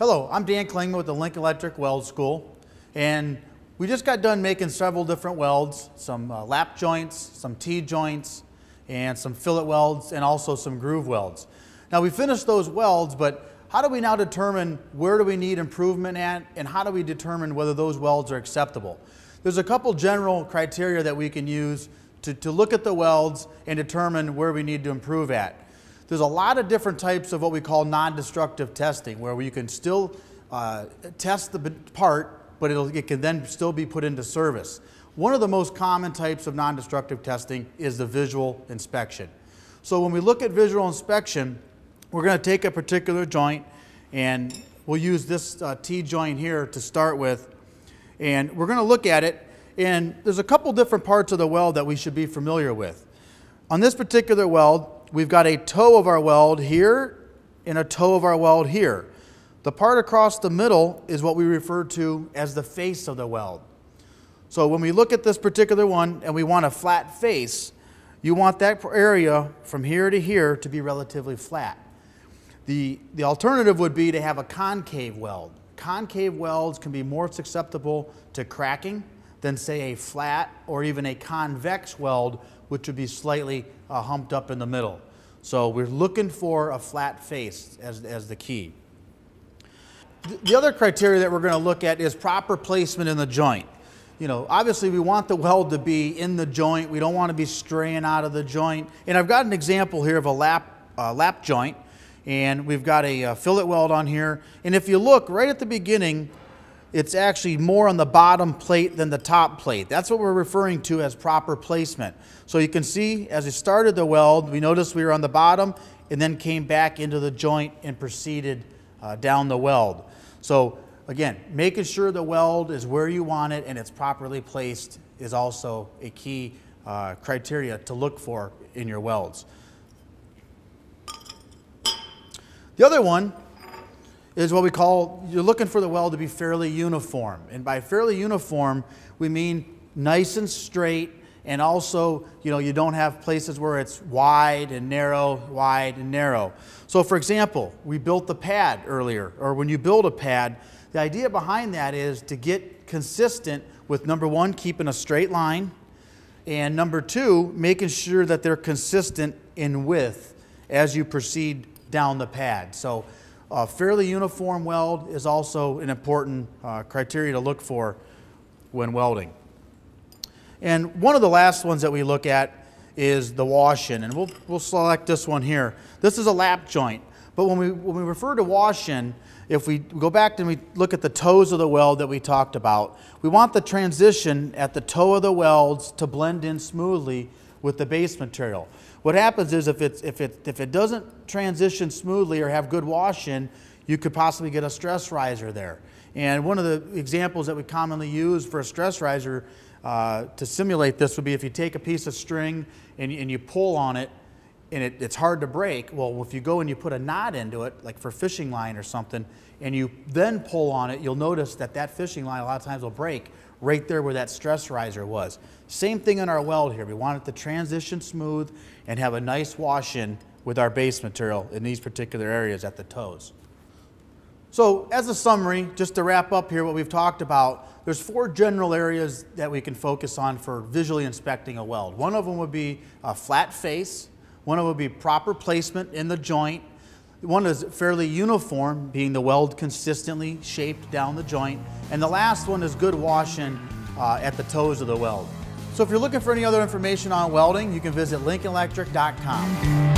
Hello, I'm Dan Klingman with the Lincoln Electric Weld School, and we just got done making several different welds, some lap joints, some T-joints, and some fillet welds, and also some groove welds. Now we finished those welds, but how do we now determine where do we need improvement at, and how do we determine whether those welds are acceptable? There's a couple general criteria that we can use to look at the welds and determine where we need to improve at. There's a lot of different types of what we call non-destructive testing, where you can still test the part, but it can then still be put into service. One of the most common types of non-destructive testing is the visual inspection. So when we look at visual inspection, we're going to take a particular joint, and we'll use this T-joint here to start with, and we're going to look at it, and there's a couple different parts of the weld that we should be familiar with. On this particular weld, we've got a toe of our weld here and a toe of our weld here. The part across the middle is what we refer to as the face of the weld. So when we look at this particular one and we want a flat face, you want that area from here to here to be relatively flat. The alternative would be to have a concave weld. Concave welds can be more susceptible to cracking than, say, a flat or even a convex weld, which would be slightly humped up in the middle. So we're looking for a flat face as the key. The other criteria that we're going to look at is proper placement in the joint. You know, obviously we want the weld to be in the joint. We don't want to be straying out of the joint. And I've got an example here of a lap joint, and we've got a fillet weld on here. And if you look right at the beginning, it's actually more on the bottom plate than the top plate. That's what we're referring to as proper placement. So you can see as we started the weld, we noticed we were on the bottom and then came back into the joint and proceeded down the weld. So again, making sure the weld is where you want it and it's properly placed is also a key criteria to look for in your welds. The other one is what we call, you're looking for the weld to be fairly uniform. And by fairly uniform, we mean nice and straight, and also, you don't have places where it's wide and narrow. So for example, we built the pad earlier, or when you build a pad, the idea behind that is to get consistent with, number one, keeping a straight line, and number two, making sure that they're consistent in width as you proceed down the pad. So a fairly uniform weld is also an important criteria to look for when welding. And one of the last ones that we look at is the wash-in, and we'll select this one here. This is a lap joint, but when we refer to wash-in, if we go back and we look at the toes of the weld that we talked about, we want the transition at the toe of the welds to blend in smoothly with the base material. What happens is if it doesn't transition smoothly or have good wash-in, you could possibly get a stress riser there. And one of the examples that we commonly use for a stress riser to simulate this would be if you take a piece of string and you pull on it and it's hard to break. Well, if you go and you put a knot into it, like for fishing line or something, and you then pull on it, you'll notice that fishing line a lot of times will break right there where that stress riser was. Same thing in our weld here. We want it to transition smooth and have a nice wash-in with our base material in these particular areas at the toes. So as a summary, just to wrap up here what we've talked about, there's 4 general areas that we can focus on for visually inspecting a weld. One of them would be a flat face. One of them would be proper placement in the joint. One is fairly uniform, being the weld consistently shaped down the joint. And the last one is good wash-in at the toes of the weld. So if you're looking for any other information on welding, you can visit lincolnelectric.com.